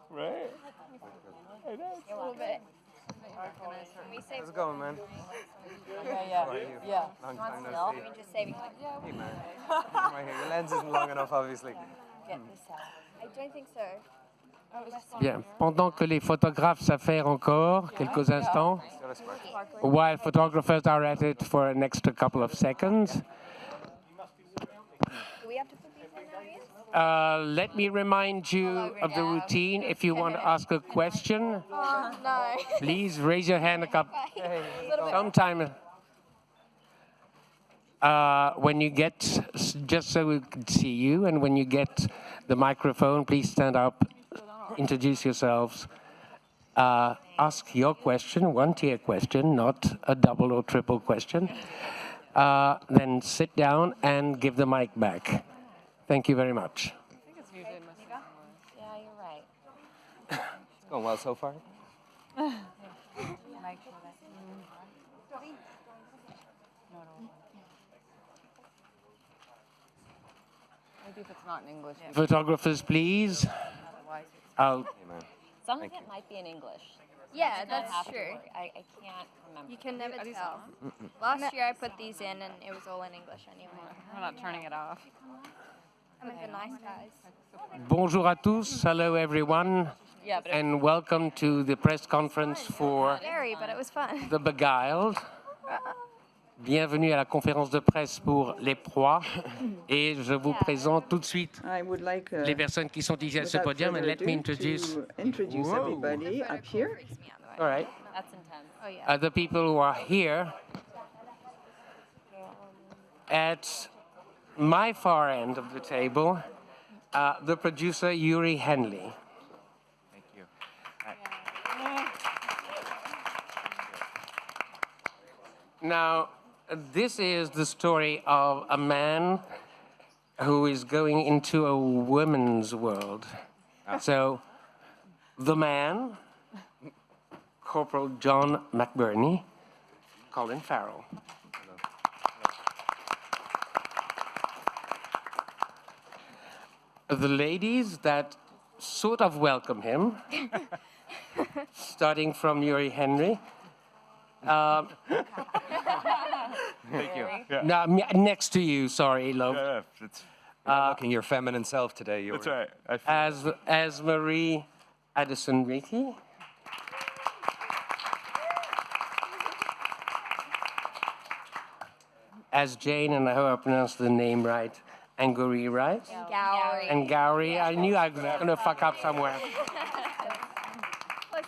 Right? I know, it's a little bit. How's it going, man? Yeah. Long time no see. Just saving Hey, man. I'm right here. Your lens isn't long enough, obviously. get this out. I don't think so. Bien. Pendant que les photographes s'affairent encore quelques instants, Got a spark. while photographers are at it for an extra couple of seconds, Do we have to put these in now, Ian? let me remind you of the routine. If you want to ask a question, Oh, no. please raise your hand a couple. Sometime when you get, just so we can see you, and when you get the microphone, please stand up, introduce yourselves, ask your question, one-tier question, not a double or triple question. Then sit down and give the mic back. Thank you very much. Yeah, you're right. It's going well so far. Maybe if it's not in English. Photographers, please. I'll Hey, man. Some of it might be in English. Yeah, Don't that's have to true. worry. I can't remember. You can never tell. Last year I put these in and it was all in English anyway. We're not turning it off. I'm with the nice guys. Bonjour à tous. Hello, everyone. Yeah, but And welcome to the press conference for Scary, but it was fun. The Beguiled. Bienvenue à la conférence de presse pour Les Proies. Et je vous présente tout de suite I would like, les personnes qui sont ici à ce without podium. And further let me ado, introduce to introduce Whoa. everybody up here. all right, That's intense. Oh yeah. the people who are here. At my far end of the table, the producer Youree Henley. Thank you. Now, this is the story of a man who is going into a women's world. So, the man, Corporal John McBurney, Colin Farrell. The ladies that sort of welcome him, starting from Youree Henry. Thank you. Now, next to you, sorry, love. Yeah, it's, Looking your feminine self today. You that's were. right. I feel As Marie Addison Riecke. As Jane, and I hope I pronounced the name right, Angourie, right? Gallery. Angourie. I knew I was going to fuck up somewhere. Close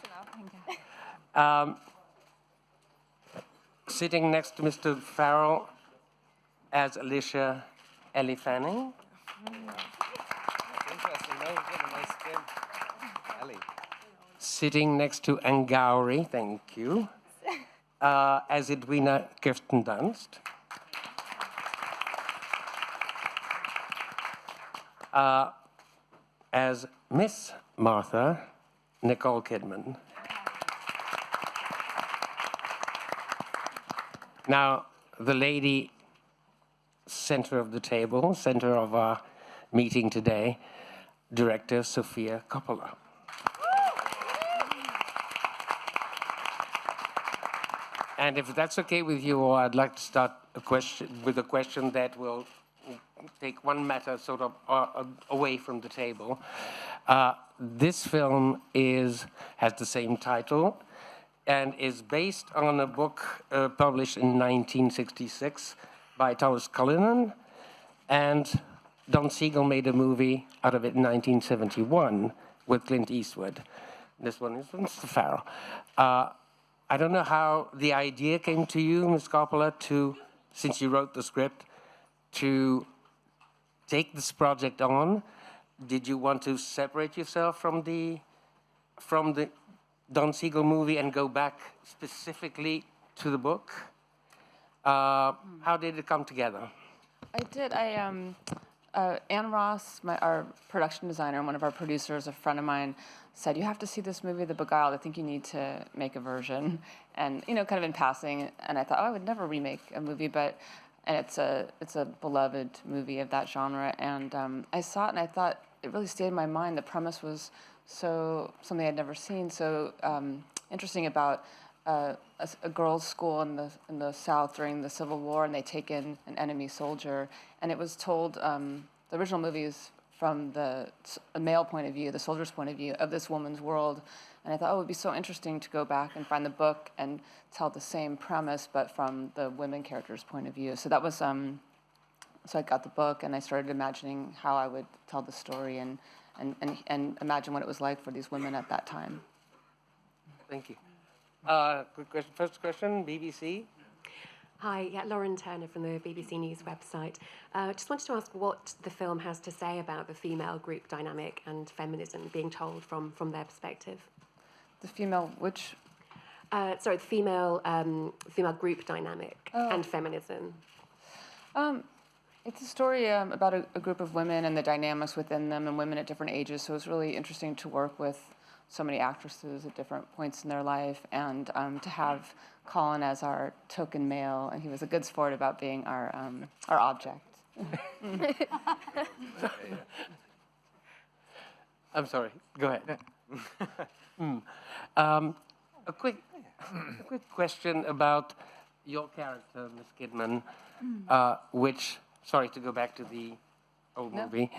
enough. Sitting next to Mr. Farrell as Alicia Ellie Fanning. Interesting, no? You've got a nice skin. Ellie. Sitting next to Angourie, thank you, as Edwina Kirsten Dunst. As Miss Martha Nicole Kidman. Now, the lady center of the table, center of our meeting today, director Sofia COPPOLA. And if that's okay with you all, I'd like to start with a question that will take one matter sort of away from the table. This film has the same title and is based on a book published in 1966 by Thomas Colin, and Don Siegel made a movie out of it in 1971 with Clint Eastwood. This one is from Mr. Farrell. I don't know how the idea came to you, Ms. Coppola, since you wrote the script, to take this project on. Did you want to separate yourself from the Don Siegel movie and go back specifically to the book? How did it come together? I did. Ann Ross, our production designer and one of our producers, a friend of mine, said, "You have to see this movie, The Beguiled. I think you need to make a version." And, kind of in passing, and I thought, I would never remake a movie, and it's a beloved movie of that genre. And I saw it, and I thought it really stayed in my mind. The premise was so something I'd never seen. So interesting about a girls' school in the South during the Civil War, and they take in an enemy soldier, and it was told. The original movie is from a male point of view, the soldier's point of view of this woman's world, and I thought, oh, it would be so interesting to go back and find the book and tell the same premise, but from the women characters' point of view. So that was. So I got the book, and I started imagining how I would tell the story and imagine what it was like for these women at that time. Thank you. Quick question. First question, BBC. Hi, yeah, Lauren Turner from the BBC News website. Just wanted to ask what the film has to say about the female group dynamic and feminism being told from their perspective. The female, which? Sorry, the female group dynamic and feminism. It's a story about a group of women and the dynamics within them and women at different ages. So it's really interesting to work with so many actresses at different points in their life, and to have Colin as our token male, and he was a good sport about being our object. I'm sorry. Go ahead. A quick question about your character, Miss Kidman, which, sorry to go back to the old movie,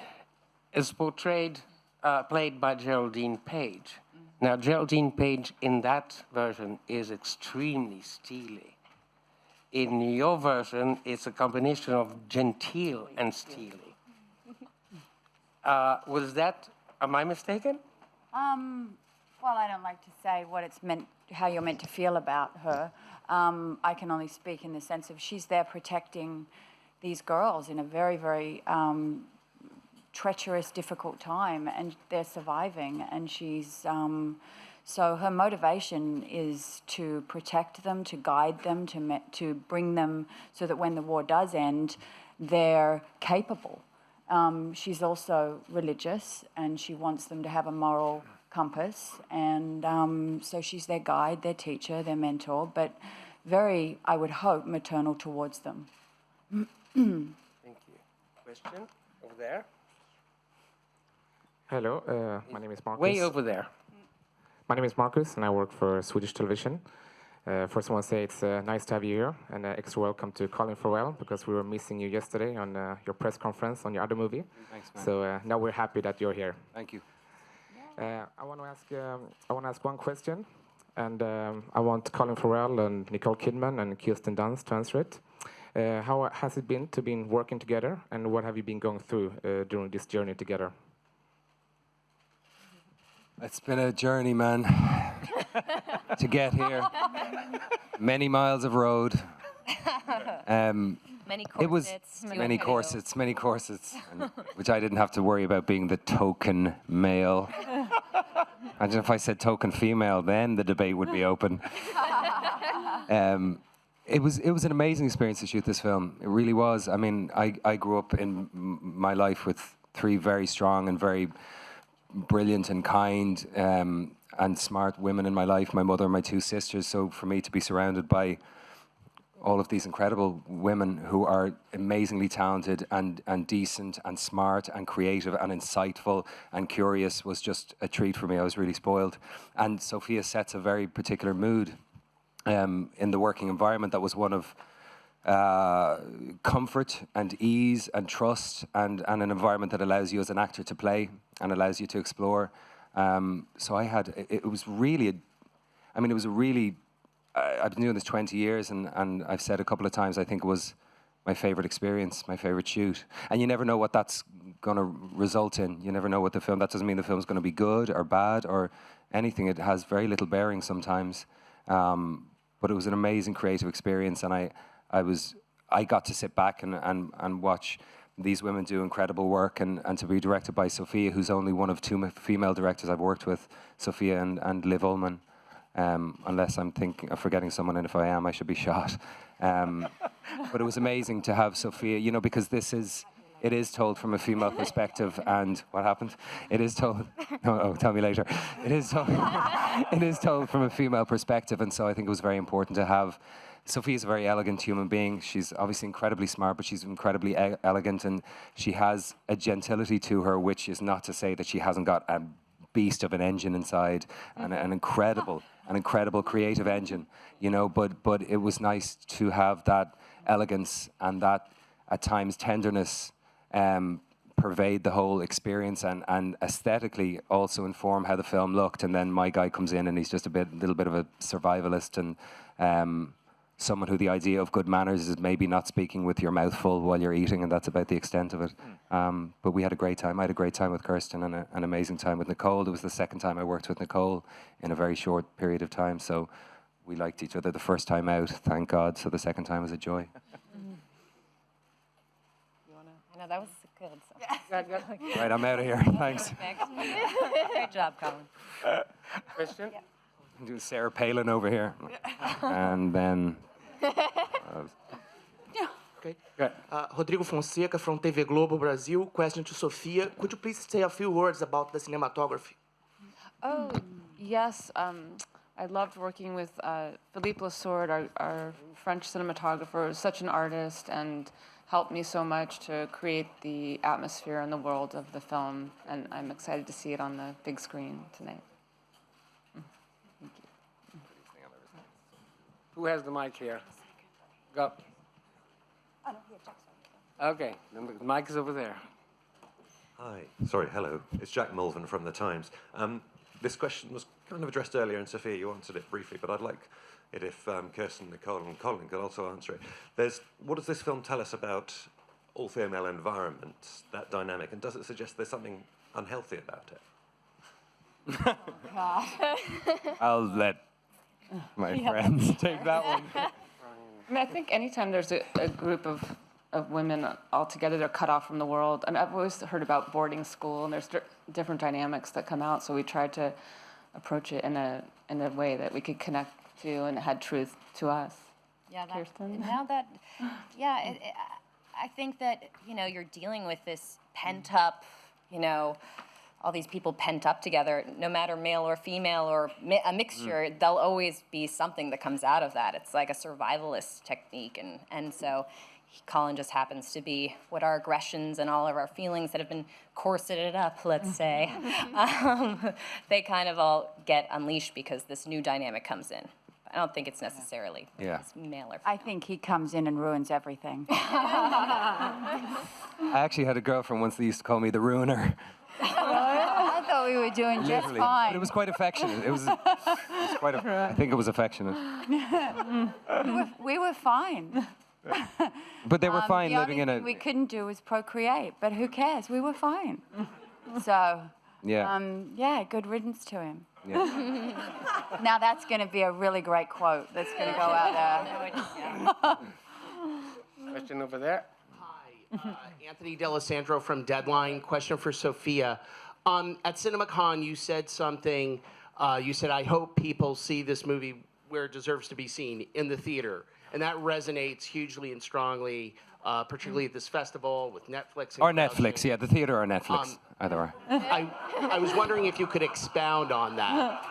is played by Geraldine Page. Now, Geraldine Page in that version is extremely steely. In your version, it's a combination of genteel and steely. Was that, am I mistaken? Well, I don't like to say what it's meant, how you're meant to feel about her. I can only speak in the sense of she's there protecting these girls in a very, very treacherous, difficult time, and they're surviving, and she's so her motivation is to protect them, to guide them, to bring them so that when the war does end, they're capable. She's also religious, and she wants them to have a moral compass, and so she's their guide, their teacher, their mentor, but very, I would hope, maternal towards them. Thank you. Question over there? Hello, my name is Marcus. Way over there. My name is Marcus, and I work for Swedish television. First, I want to say it's nice to have you here, and extra welcome to Colin Farrell, because we were missing you yesterday on your press conference on your other movie. Thanks, man. So now we're happy that you're here. Thank you. I want to ask one question, and I want Colin Farrell and Nicole Kidman and Kirsten Dunst to answer it. How has it been to be working together, and what have you been going through during this journey together? It's been a journey, man, to get here. Many miles of road. Many corsets. It was many corsets, which I didn't have to worry about being the token male. Imagine if I said token female, then the debate would be open. It was an amazing experience to shoot this film. It really was. I mean, I grew up in my life with three very strong and very brilliant and kind and smart women in my life, my mother and my two sisters. So for me to be surrounded by all of these incredible women who are amazingly talented and decent and smart and creative and insightful and curious was just a treat for me. I was really spoiled. And Sofia sets a very particular mood in the working environment that was one of comfort and ease and trust and an environment that allows you as an actor to play and allows you to explore. So it was really, I've been doing this 20 years and I've said a couple of times, I think it was my favorite experience, my favorite shoot. And you never know what that's going to result in. You never know what that doesn't mean the film's going to be good or bad or anything. It has very little bearing sometimes. But it was an amazing creative experience, and I got to sit back and watch these women do incredible work, and to be directed by Sofia, who's only one of two female directors I've worked with, Sofia and Liv Ullmann. Unless I'm forgetting someone, and if I am, I should be shot. But it was amazing to have Sofia, because it is told from a female perspective, and what happened? It is told. Oh, tell me later. It is told. It is told from a female perspective, and so I think it was very important to have. Sofia's a very elegant human being. She's obviously incredibly smart, but she's incredibly elegant, and she has a gentility to her, which is not to say that she hasn't got a beast of an engine inside, and an incredible creative engine, you know. But it was nice to have that elegance and that at times tenderness pervade the whole experience, and aesthetically also inform how the film looked. And then my guy comes in and he's just little bit of a survivalist, and someone who the idea of good manners is maybe not speaking with your mouth full while you're eating, and that's about the extent of it. But we had a great time. I had a great time with Kirsten and an amazing time with Nicole. It was the second time I worked with Nicole in a very short period of time, so we liked each other the first time out, thank God, so the second time was a joy. No, that was good. So. Right, I'm out of here, thanks. Great job, Colin. Question? Do Sarah Palin over here. And then... Okay. Rodrigo Fonseca from TV Globo Brazil. Question to Sofia. Could you please say a few words about the cinematography? Oh, yes. I loved working with Philippe Lassorde, our French cinematographer, who's such an artist and helped me so much to create the atmosphere and the world of the film. And I'm excited to see it on the big screen tonight. Thank you. Who has the mic here? Go. Okay, the mic is over there. Hi, sorry, hello. It's Jack Mulvin from The Times. This question was kind of addressed earlier, and Sofia, you answered it briefly, but I'd like it if Kirsten, Nicole, and Colin could also answer it. What does this film tell us about all-female environments, that dynamic, and does it suggest there's something unhealthy about it? I'll let my friends take that one. I mean, I think anytime there's a group of women all together, they're cut off from the world. And I've always heard about boarding school, and there's different dynamics that come out. So we tried to approach it in a way that we could connect to and had truth to us. Yeah, Kirsten? I think that, you know, you're dealing with this pent up, you know, all these people pent up together, no matter male or female or a mixture, there'll always be something that comes out of that. It's like a survivalist technique. And so Colin just happens to be what our aggressions and all of our feelings that have been corseted up, let's say, they kind of all get unleashed because this new dynamic comes in. I don't think it's necessarily it's male or female. I think he comes in and ruins everything. I actually had a girlfriend once that used to call me the ruiner. I thought we were doing just Literally. fine. But it was quite affectionate. It was quite I think it was affectionate. We were fine. But they were fine the living in only a... thing we couldn't do was procreate, but who cares? We were fine. So, yeah. good riddance to him. Yeah. Now that's going to be a really great quote that's going to go out there. Question over there. Hi, Anthony D'Alessandro from Deadline. Question for Sofia. At CinemaCon, you said something. You said, I hope people see this movie where it deserves to be seen, in the theater. And that resonates hugely and strongly, particularly at this festival with Netflix. Or Netflix, yeah, the theater or Netflix, either or. I was wondering if you could expound on that.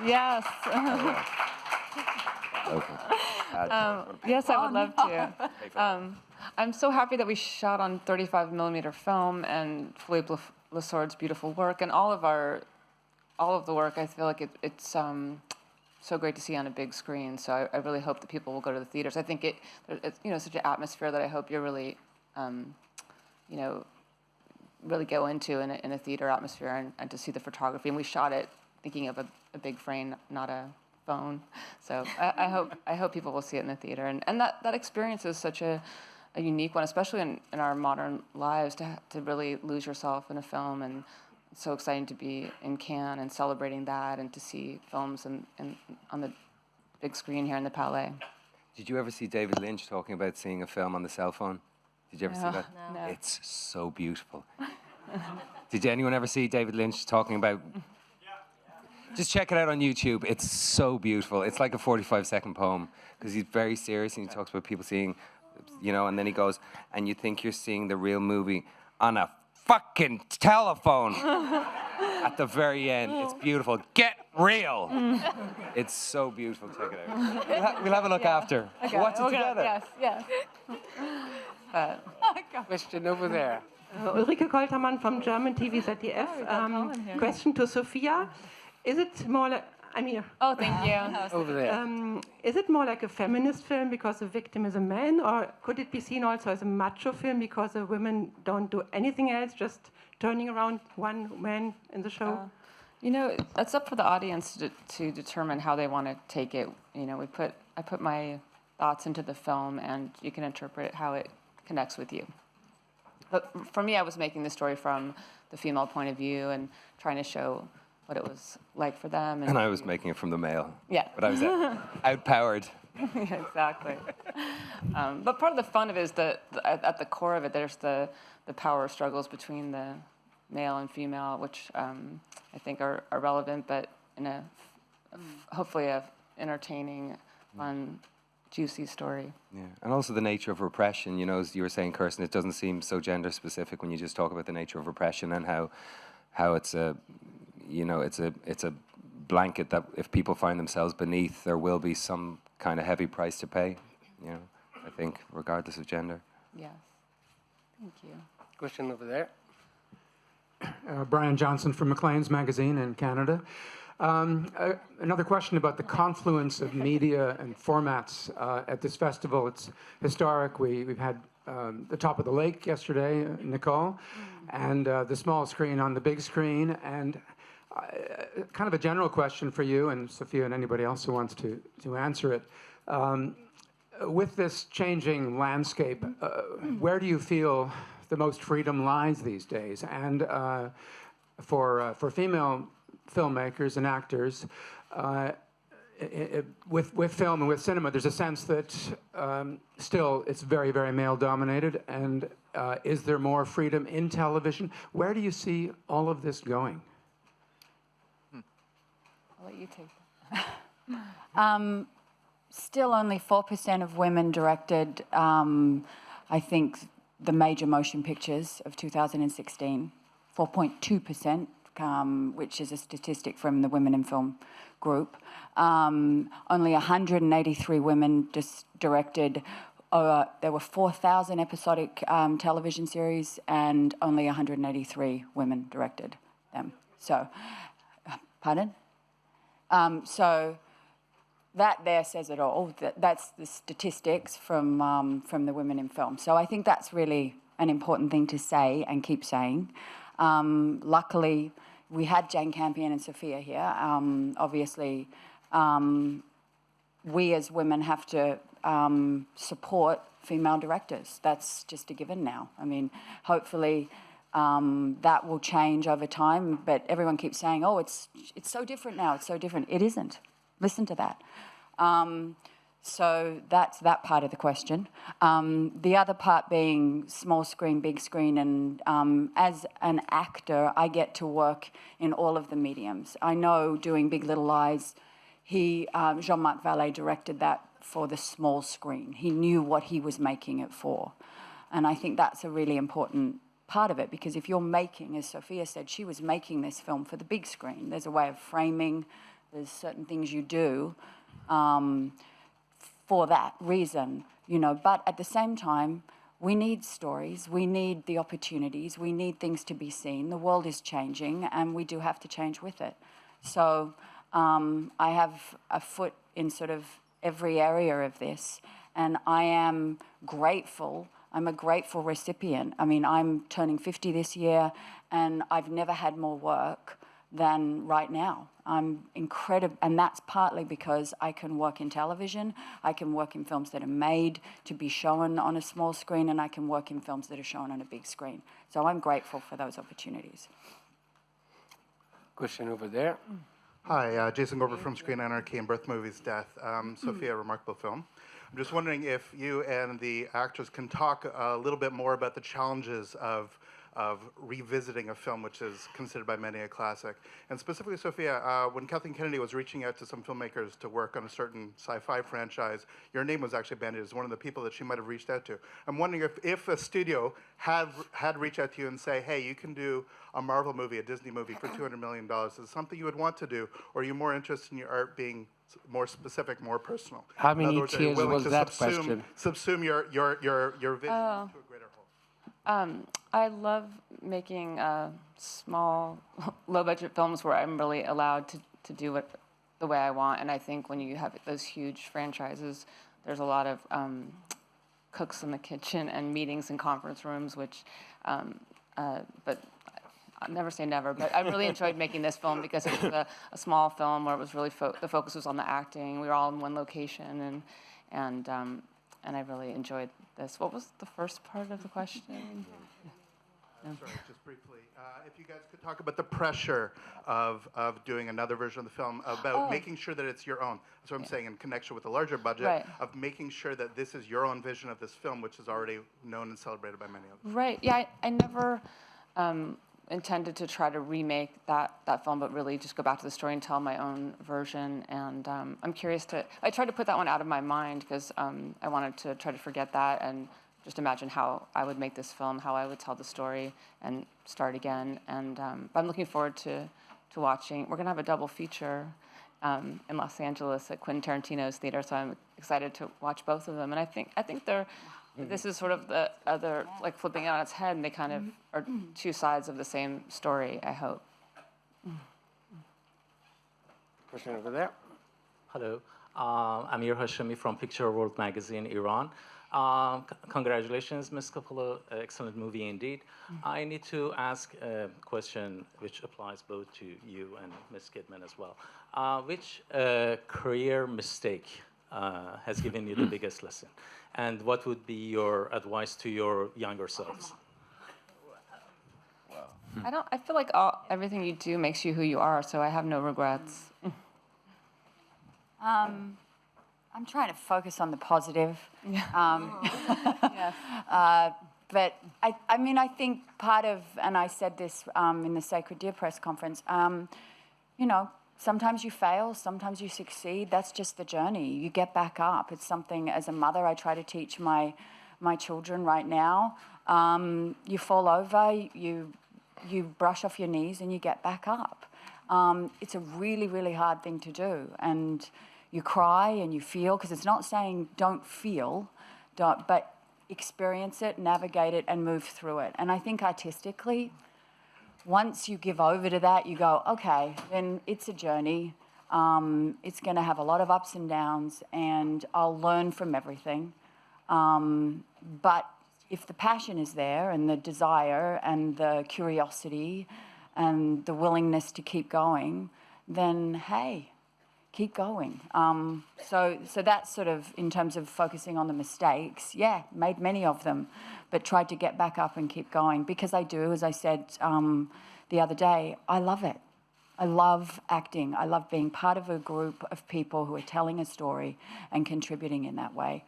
Yes. Yes, I would love to. I'm so happy that we shot on 35mm film and Philippe Lassorde's beautiful work, and all of the work. I feel like it's so great to see on a big screen. So I really hope that people will go to the theaters. I think it's such an atmosphere that I hope you're really, really go into in a theater atmosphere and to see the photography. And we shot it thinking of a big frame, not a phone. So I hope people will see it in the theater. And that experience is such a unique one, especially in our modern lives, to really lose yourself in a film. And it's so exciting to be in Cannes and celebrating that, and to see films on the big screen here in the Palais. Did you ever see David Lynch talking about seeing a film on the cell phone? Did you ever see that? No. It's so beautiful. Did anyone ever see David Lynch talking about... Just check it out on YouTube. It's so beautiful. It's like a 45-second poem, because he's very serious and he talks about people seeing, and then he goes, and you think you're seeing the real movie on a fucking telephone at the very end. It's beautiful. Get real. It's so beautiful. Check it out. We'll have a look after. Okay. Watch it together. Yes. Question over there. Ulrike Koltermann from German TV ZDF. Question to Sofia. Is it more like, Oh, thank you. Over there. is it more like a feminist film because the victim is a man, or could it be seen also as a macho film because the women don't do anything else, just turning around one man in the show? It's up for the audience to determine how they want to take it. I put my thoughts into the film, and you can interpret how it connects with you. But for me, I was making the story from the female point of view and trying to show what it was like for them. And I was making it from the male. Yeah. But I was outpowered. Yeah, exactly. But part of the fun of it is that at the core of it, there's the power struggles between the male and female, which I think are relevant, but in a hopefully a entertaining, fun, juicy story. Yeah, and also the nature of repression. As you were saying, Kirsten, it doesn't seem so gender specific when you just talk about the nature of repression and how it's a it's a blanket that if people find themselves beneath, there will be some kind of heavy price to pay. I think regardless of gender. Yes. Thank you. Question over there. Brian Johnson from Maclean's magazine in Canada. Another question about the confluence of media and formats at this festival. It's historic. We've had the top of the lake yesterday, Nicole, and the small screen on the big screen. And kind of a general question for you and Sofia and anybody else who wants to answer it. With this changing landscape, where do you feel the most freedom lies these days? And for female filmmakers and actors, with film and with cinema, there's a sense that still it's very, very male-dominated. And is there more freedom in television? Where do you see all of this going? I'll let you take that. Still only 4% of women directed, I think, the major motion pictures of 2016, 4.2%, which is a statistic from the Women in Film group. Only 183 women directed. There were 4,000 episodic television series, and only 183 women directed them. So, pardon? So that there says it all. That's the statistics from the Women in Film. So I think that's really an important thing to say and keep saying. Luckily, we had Jane Campion and Sofia here. Obviously, we as women have to support female directors. That's just a given now. I mean, hopefully that will change over time, but everyone keeps saying, oh, it's so different now, it's so different. It isn't. Listen to that. So that's that part of the question. The other part being small screen, big screen, and as an actor, I get to work in all of the mediums. I know doing Big Little Lies, Jean-Marc Vallée directed that for the small screen. He knew what he was making it for. And I think that's a really important part of it, because if you're making, as Sofia said, she was making this film for the big screen. There's a way of framing, there's certain things you do for that reason, but at the same time, we need stories, we need the opportunities, we need things to be seen. The world is changing, and we do have to change with it. So I have a foot in sort of every area of this, and I am grateful. I'm a grateful recipient. I mean, I'm turning 50 this year, and I've never had more work than right now. I'm incredible, and that's partly because I can work in television, I can work in films that are made to be shown on a small screen, and I can work in films that are shown on a big screen. So I'm grateful for those opportunities. Question over there. Hi, Jason Gorber from Screen Anarchy and Birth Movies Death. Sofia, remarkable film. I'm just wondering if you and the actors can talk a little bit more about the challenges of revisiting a film which is considered by many a classic. And specifically, Sofia, when Kathleen Kennedy was reaching out to some filmmakers to work on a certain sci-fi franchise, your name was actually bandied as one of the people that she might have reached out to. I'm wondering if a studio had reached out to you and say, hey, you can do a Marvel movie, a Disney movie for $200 million. Is it something you would want to do, or are you more interested in your art being more specific, more personal? How many tiers was that question? Subsume your vision to a greater whole. I love making small, low-budget films where I'm really allowed to do it the way I want. And I think when you have those huge franchises, there's a lot of cooks in the kitchen and meetings in conference rooms, which, but I'll never say never. But I really enjoyed making this film because it was a small film where it was really the focus was on the acting. We were all in one location, and I really enjoyed this. What was the first part of the question? Sorry, just briefly, if you guys could talk about the pressure of doing another version of the film, about making sure that it's your own. That's what I'm saying in connection with the larger budget, of making sure that this is your own vision of this film, which is already known and celebrated by many others. Right, yeah, I never intended to try to remake that film, but really just go back to the story and tell my own version. And I'm curious I tried to put that one out of my mind because I wanted to try to forget that and just imagine how I would make this film, how I would tell the story and start again. And but I'm looking forward to watching. We're gonna have a double feature in Los Angeles at Quentin Tarantino's theater, so I'm excited to watch both of them. And I think they're, this is sort of the other, like flipping it on its head, and they kind of are two sides of the same story, I hope. Question over there. Hello, I'm Youree Hashemi from Picture World Magazine, Iran. Congratulations, Ms. Coppola, excellent movie indeed. I need to ask a question which applies both to you and Ms. Kidman as well. Which career mistake has given you the biggest lesson? And what would be your advice to your younger selves? I feel like everything you do makes you who you are, so I have no regrets. I'm trying to focus on the positive. Yes. But I mean, I think part of, and I said this in the Sacred Deer press conference, you know, sometimes you fail, sometimes you succeed. That's just the journey. You get back up. It's something, as a mother, I try to teach my children right now. You fall over, you brush off your knees, and you get back up. It's a really, really hard thing to do. And you cry and you feel, because it's not saying don't feel, but experience it, navigate it, and move through it. And I think artistically, once you give over to that, you go, okay, then it's a journey. It's going to have a lot of ups and downs, and I'll learn from everything. But if the passion is there, and the desire, and the curiosity, and the willingness to keep going, then hey, keep going. So that's sort of in terms of focusing on the mistakes. Yeah, made many of them, but tried to get back up and keep going, because I do, as I said the other day, I love it. I love acting. I love being part of a group of people who are telling a story and contributing in that way.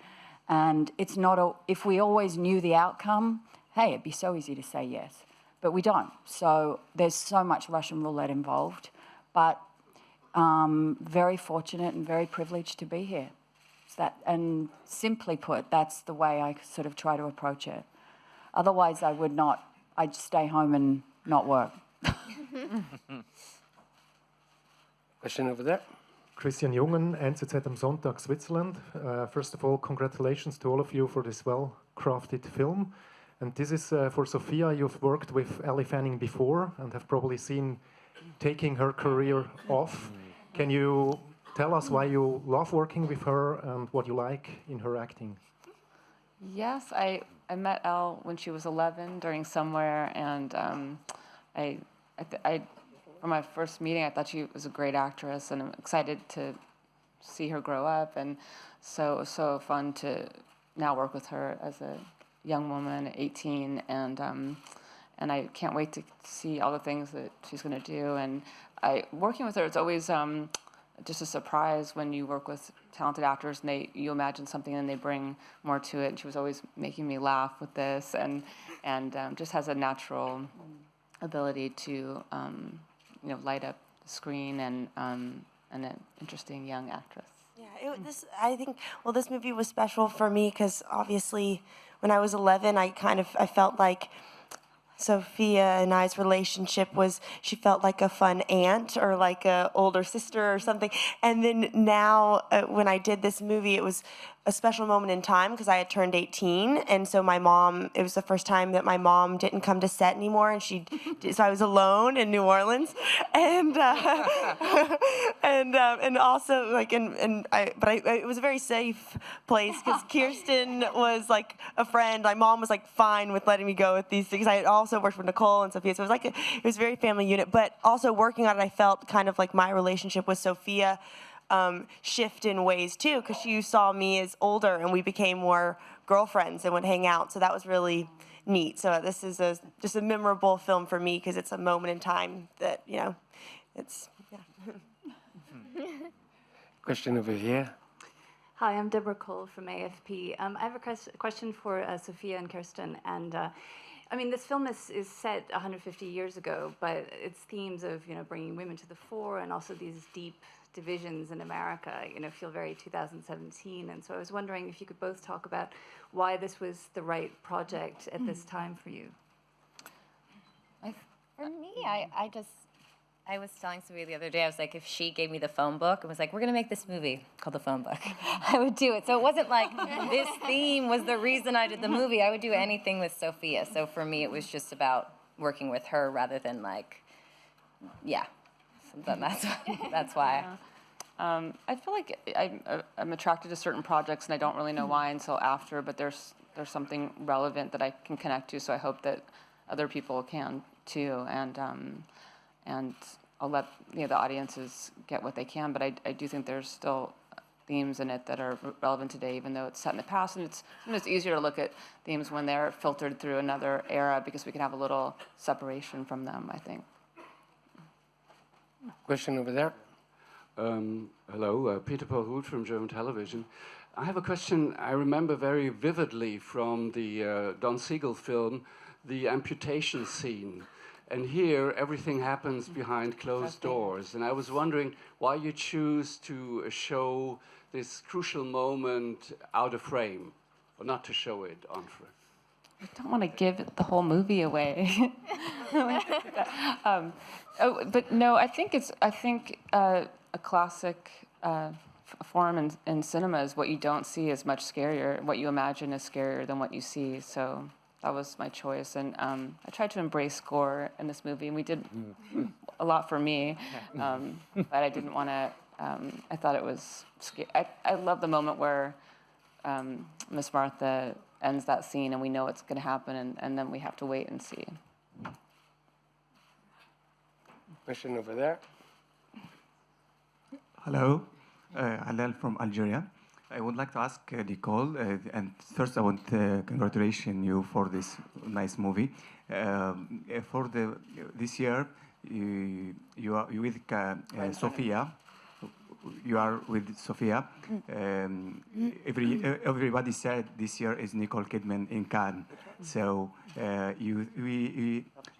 And it's not, if we always knew the outcome, hey, it'd be so easy to say yes, but we don't. So there's so much Russian roulette involved, but very fortunate and very privileged to be here. And simply put, that's the way I sort of try to approach it. Otherwise, I'd stay home and not work. Question over there. Christian Jungen, NZZ am Sonntag, Switzerland. First of all, congratulations to all of you for this well-crafted film. And this is for Sofia. You've worked with Elle Fanning before and have probably seen taking her career off. Can you tell us why you love working with her and what you like in her acting? Yes, I met Elle when she was 11 during Somewhere, and from my first meeting, I thought she was a great actress, and I'm excited to see her grow up, and so it was so fun to now work with her as a young woman, 18, and I can't wait to see all the things that she's going to do. And working with her, it's always just a surprise when you work with talented actors and you imagine something and they bring more to it. And she was always making me laugh with this, and just has a natural ability to light up the screen, and an interesting young actress. Yeah, I think this movie was special for me because obviously when I was 11, I felt like Sofia and I's relationship was she felt like a fun aunt or like a older sister or something. And then now when I did this movie, it was a special moment in time because I had turned 18, and so my mom, it was the first time that my mom didn't come to set anymore, and so I was alone in New Orleans, and and also like it was a very safe place because Kirsten was like a friend. My mom was like fine with letting me go with these things. I had also worked with Nicole and Sofia, so it was like it was a very family unit. But also working on it, I felt kind of like my relationship with Sofia shift in ways too, because she saw me as older and we became more girlfriends and would hang out. So that was really neat. So this is just a memorable film for me because it's a moment in time that, you know, it's, yeah. Question over here. Hi, I'm Deborah Cole from AFP. I have a question for Sofia and Kirsten. And I mean, this film is set 150 years ago, but its themes of, you know, bringing women to the fore and also these deep divisions in America, you know, feel very 2017. And so I was wondering if you could both talk about why this was the right project at this time for you. For me, I was telling Sofia the other day, I was like, if she gave me the phone book and was like, we're going to make this movie called The Phone Book, I would do it. So it wasn't like this theme was the reason I did the movie. I would do anything with Sofia. So for me, it was just about working with her rather than like, yeah. So that's why. I feel like I'm attracted to certain projects and I don't really know why until after, but there's something relevant that I can connect to, so I hope that other people can too. And I'll let the audiences get what they can, but I do think there's still themes in it that are relevant today, even though it's set in the past. And it's easier to look at themes when they're filtered through another era because we can have a little separation from them, I think. Question over there. Hello, Peter Paul Hood from German television. I have a question I remember very vividly from the Don Siegel film, the amputation scene. And here, everything happens behind closed doors. And I was wondering why you choose to show this crucial moment out of frame, or not to show it on frame. I don't want to give the whole movie away. But no, I think a classic form in cinema is what you don't see is much scarier. What you imagine is scarier than what you see. So that was my choice. And I tried to embrace gore in this movie, and we did a lot for me. But I didn't want to. I thought it was scary. I love the moment where Miss Martha ends that scene, and we know it's going to happen, and then we have to wait and see. Question over there. Hello, Elle from Algeria. I would like to ask Nicole, and first I want to congratulate you for this nice movie. For this year, you are with Sofia. You are with Sofia. Everybody said this year is Nicole Kidman in Cannes. So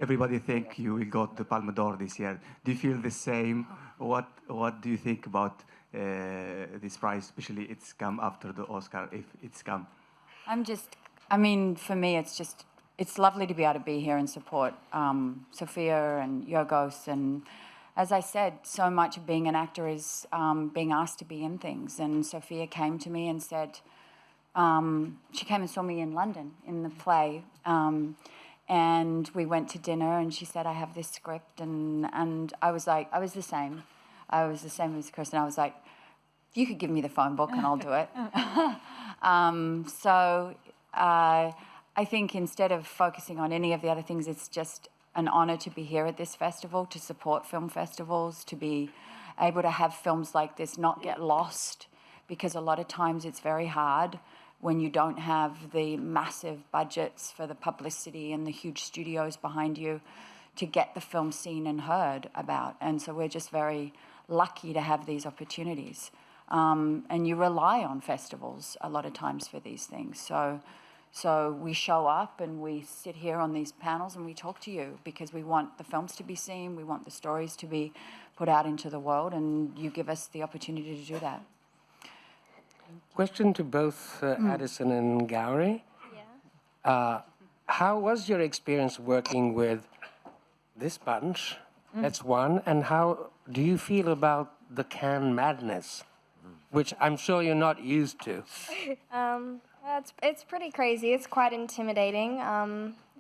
everybody think you will got the Palme d'Or this year. Do you feel the same? What do you think about this prize, especially it's come after the Oscar, if it's come? I mean, for me, it's lovely to be able to be here and support Sofia and Yorgos. And as I said, so much of being an actor is being asked to be in things. And Sofia came to me and said, she came and saw me in London in the play. And we went to dinner, and she said, I have this script. And I was like, I was the same. I was the same as Kristen. I was like, you could give me the phone book and I'll do it. So I think instead of focusing on any of the other things, it's just an honor to be here at this festival, to support film festivals, to be able to have films like this not get lost, because a lot of times it's very hard when you don't have the massive budgets for the publicity and the huge studios behind you to get the film seen and heard about. And so we're just very lucky to have these opportunities. And you rely on festivals a lot of times for these things. So we show up and we sit here on these panels and we talk to you because we want the films to be seen, we want the stories to be put out into the world, and you give us the opportunity to do that. Question to both Addison and Angourie. Yeah. how was your experience working with this bunch? That's one. And how do you feel about the Cannes madness, which I'm sure you're not used to? It's pretty crazy. It's quite intimidating,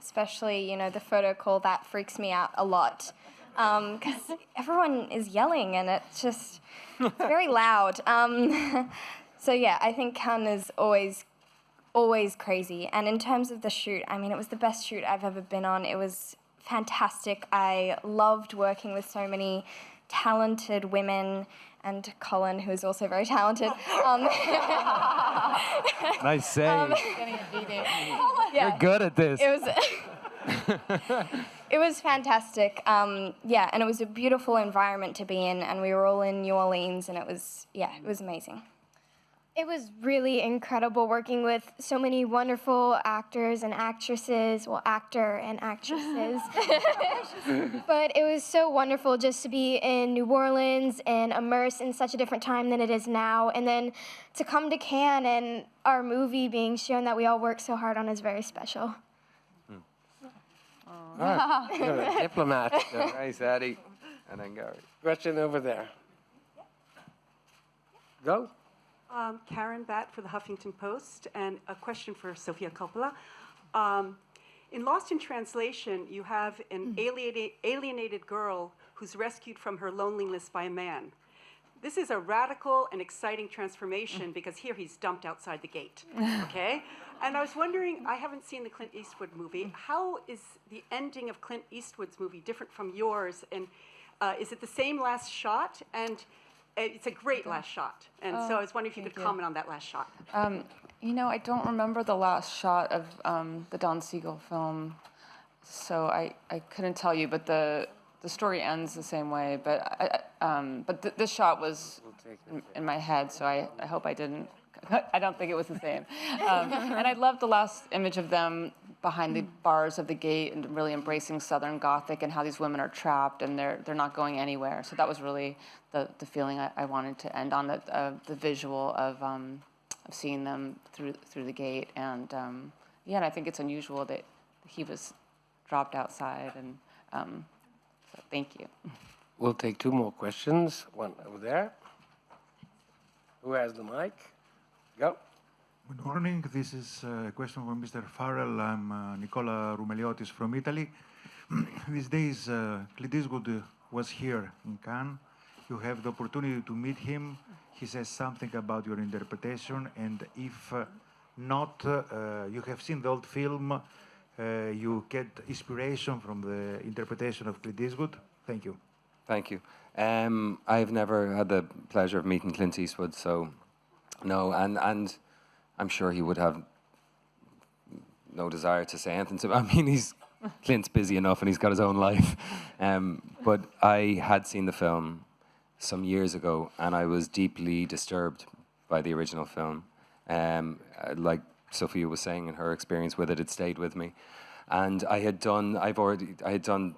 especially, you know, the photo call. That freaks me out a lot because everyone is yelling and it's just it's very loud. So yeah, I think Cannes is always crazy. And in terms of the shoot, I mean, it was the best shoot I've ever been on. It was fantastic. I loved working with so many talented women, and Colin, who is also very talented. Nice save. Yeah, You're good at this. It was fantastic. Yeah, and it was a beautiful environment to be in, and we were all in New Orleans, and it was amazing. It was really incredible working with so many wonderful actors and actresses, well, actor and actresses. But it was so wonderful just to be in New Orleans and immersed in such a different time than it is now. And then to come to Cannes and our movie being shown that we all worked so hard on is very special. You're a diplomat. Nice, Addie. And Angourie. Question over there. Go. Karen Batt for the Huffington Post, and a question for Sofia Coppola. In Lost in Translation, you have an alienated girl who's rescued from her loneliness by a man. This is a radical and exciting transformation because here he's dumped outside the gate, okay? And I was wondering, I haven't seen the Clint Eastwood movie. How is the ending of Clint Eastwood's movie different from yours? And is it the same last shot? And it's a great last shot. And so I was wondering if you could comment on that last shot. You know, I don't remember the last shot of the Don Siegel film, so I couldn't tell you, but the story ends the same way. But this shot was in my head, so I hope I didn't. I don't think it was the same. And I loved the last image of them behind the bars of the gate and really embracing Southern Gothic and how these women are trapped and they're not going anywhere. So that was really the feeling I wanted to end on, the visual of seeing them through the gate. And yeah, and I think it's unusual that he was dropped outside. And so thank you. We'll take two more questions. One over there. Who has the mic? Go. Good morning. This is a question for Mr. Farrell. I'm Nicola Rumeliotis from Italy. These days, Clint Eastwood was here in Cannes. You have the opportunity to meet him. He says something about your interpretation, and if not, you have seen the old film, you get inspiration from the interpretation of Clint Eastwood. Thank you. Thank you. I've never had the pleasure of meeting Clint Eastwood, so no, and I'm sure he would have no desire to say anything to me. I mean, Clint's busy enough and he's got his own life. But I had seen the film some years ago and I was deeply disturbed by the original film. Like Sofia was saying, in her experience with it, it stayed with me. And I had done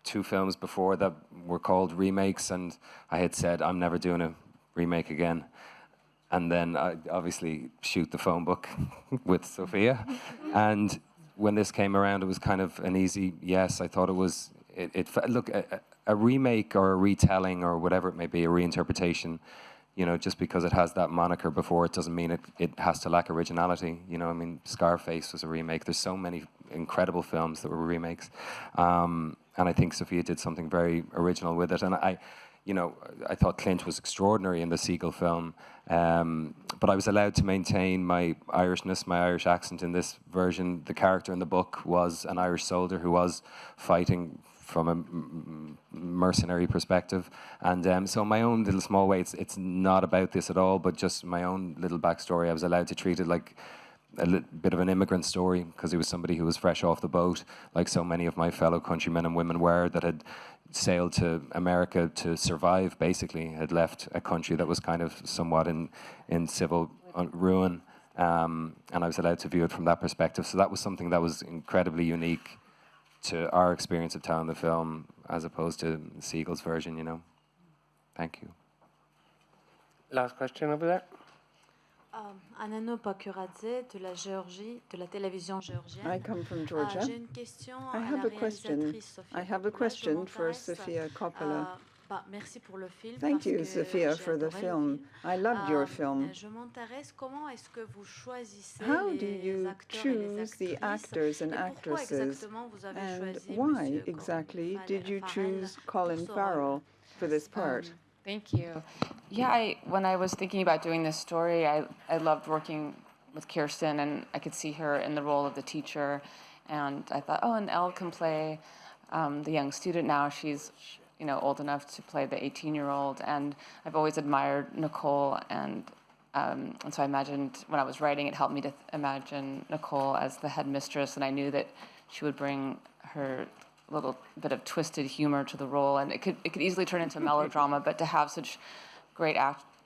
2 films before that were called remakes, and I had said, I'm never doing a remake again. And then I obviously shoot the phone book with Sofia. And when this came around, it was kind of an easy yes. I thought it was, look, a remake or a retelling or whatever it may be, a reinterpretation, you know, just because it has that moniker before it doesn't mean it has to lack originality. You know, I mean, Scarface was a remake. There's so many incredible films that were remakes. And I think Sofia did something very original with it. And I thought Clint was extraordinary in the Siegel film, but I was allowed to maintain my Irishness, my Irish accent in this version. The character in the book was an Irish soldier who was fighting from a mercenary perspective. And so my own little small way, it's not about this at all, but just my own little backstory. I was allowed to treat it like a bit of an immigrant story, because he was somebody who was fresh off the boat, like so many of my fellow countrymen and women were, that had sailed to America to survive, basically, had left a country that was kind of somewhat in civil ruin. And I was allowed to view it from that perspective. So that was something that was incredibly unique to our experience of telling the film, as opposed to Siegel's version, you know. Thank you. Last question over there. Anano Pakuradze de la Géorgie, de la télévision géorgienne. I come from Georgia. J'ai une question I à have la a question. réalisatrice Sofia I have a Coppola. question Je for m'intéresse, Sofia Coppola. Merci pour le film. Thank parce you, que Sofia, j'ai for the adoré le film. film. I loved your film. Je m'intéresse comment est-ce que vous choisissez How do les you acteurs et les choose the actrices actors and et pourquoi actresses? exactement vous avez And choisi why Monsieur exactly did you Farrell choose Colin pour ce Farrell for this part? Thank you. Yeah, when I was thinking about doing this story, I loved working with Kirsten, and I could see her in the role of the teacher. And I thought, oh, and Elle can play the young student now. She's, old enough to play the 18-year-old. And I've always admired Nicole, and so I imagined when I was writing, it helped me to imagine Nicole as the headmistress, and I knew that she would bring her little bit of twisted humor to the role, and it could easily turn into melodrama, but to have such great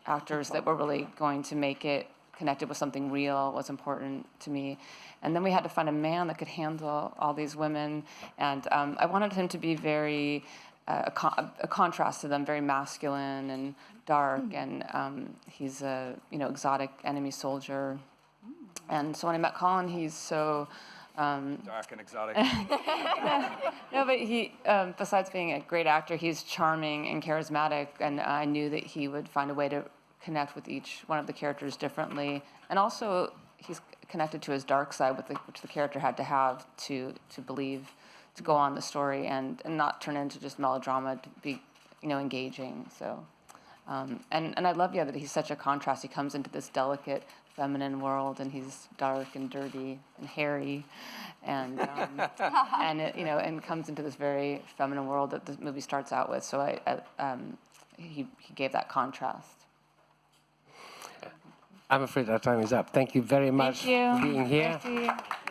actors that were really going to make it connected with something real was important to me. And then we had to find a man that could handle all these women, and I wanted him to be very a contrast to them, very masculine and dark, and he's a exotic enemy soldier. And so when I met Colin, he's so dark and exotic. No, but he, besides being a great actor, he's charming and charismatic, and I knew that he would find a way to connect with each one of the characters differently. And also, he's connected to his dark side, which the character had to have to believe, to go on the story, and not turn into just melodrama, to be, engaging. So, and I love, that he's such a contrast. He comes into this delicate, feminine world, and he's dark and dirty and hairy, and and comes into this very feminine world that the movie starts out with. So he gave that contrast. I'm afraid our time is up. Thank you very much for being here.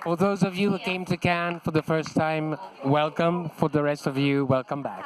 For those of you who came to Cannes for the first time, welcome. For the rest of you, welcome back.